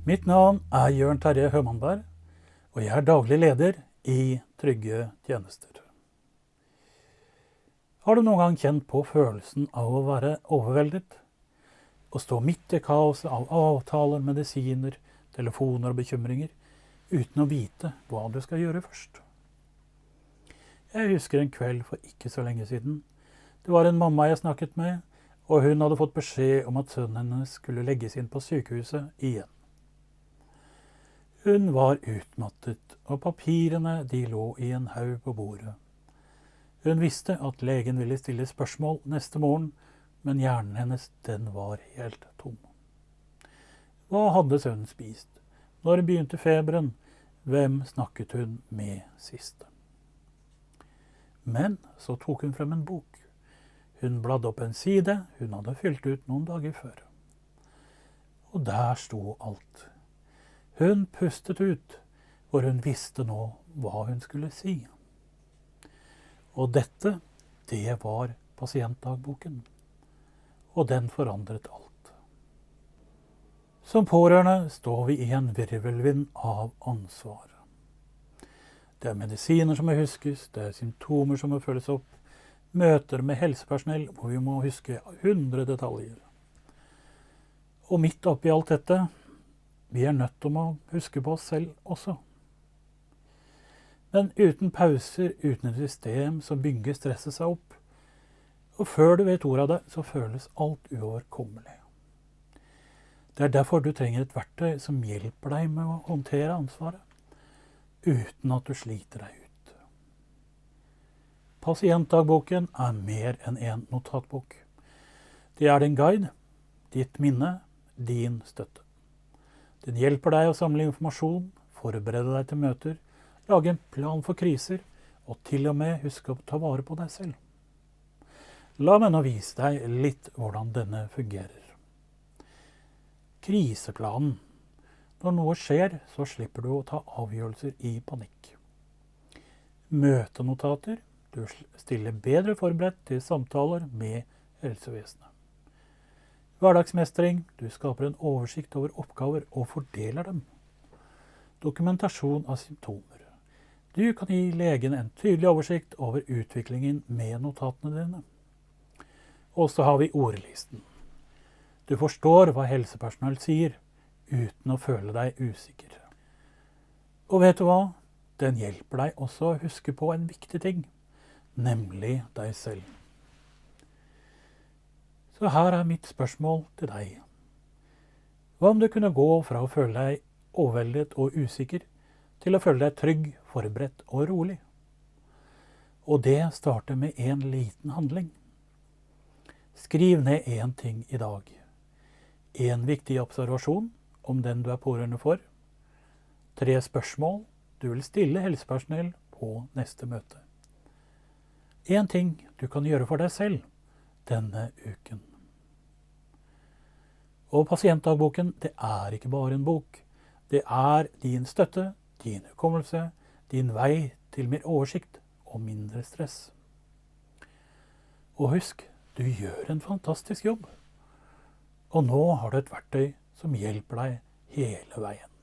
Mitt navn er Jørn Terje Hømannberg, og jeg er daglig leder i Trygge Tjenester. Har du noen gang kjent på følelsen av å være overveldet? Å stå midt i kaoset av avtaler, medisiner, telefoner og bekymringer, uten å vite hva du skal gjøre først? Jeg husker en kveld for ikke så lenge siden. Det var en mamma jeg snakket med, og hun hadde fått beskjed om at sønnen hennes skulle legges inn på sykehuset igjen. Hun var utmattet, og papirene de lå i en haug på bordet. Hun visste at legen ville stille spørsmål neste morgen, men hjernen hennes den var helt tom. Hva hadde sønnen spist? Når begynte feberen? Hvem snakket hun med sist? Men så tok hun frem en bok. Hun bladde opp en side hun hadde fylt ut noen dager før. Og der sto alt. Hun pustet ut, for hun visste nå hva hun skulle si. Og dette, det var pasientdagboken. Og den forandret alt. Som pårørende står vi i en virvelvind av ansvar. Det er medisiner som må huskes, det er symptomer som må følges opp, møter med helsepersonell hvor vi må huske 100 detaljer. Og midt oppi alt dette, vi er nødt til å huske på oss selv også. Men uten pauser, uten et system, så bygger stresset seg opp. Og før du vet ordet av det, så føles alt uoverkommelig. Det er derfor du trenger et verktøy som hjelper deg med å håndtere ansvaret, uten at du sliter deg ut. Pasientdagboken er mer enn en notatbok. Det er din guide, ditt minne, din støtte. Den hjelper deg å samle informasjon, forberede deg til møter, lage en plan for kriser, og til og med huske å ta vare på deg selv. La meg nå vise deg litt hvordan denne fungerer. Kriseplanen. Når noe skjer, så slipper du å ta avgjørelser i panikk. Møtenotater. Du stiller bedre forberedt til samtaler med helsevesenet. Hverdagsmestring. Du skaper en oversikt over oppgaver og fordeler dem. Dokumentasjon av symptomer. Du kan gi legen en tydelig oversikt over utviklingen med notatene dine. Og så har vi ordlisten. Du forstår hva helsepersonell sier, uten å føle deg usikker. Og vet du hva? Den hjelper deg også å huske på en viktig ting, nemlig deg selv. Så her er mitt spørsmål til deg. Hva om du kunne gå fra å føle deg overveldet og usikker, til å føle deg trygg, forberedt og rolig? Og det starter med en liten handling. Skriv ned en ting i dag. En viktig observasjon om den du er pårørende for. 3 spørsmål du vil stille helsepersonell på neste møte. En ting du kan gjøre for deg selv denne uken. Og pasientdagboken, det er ikke bare en bok. Det er din støtte, din hukommelse, din vei til mer oversikt og mindre stress. Og husk, du gjør en fantastisk jobb. Og nå har du et verktøy som hjelper deg hele veien.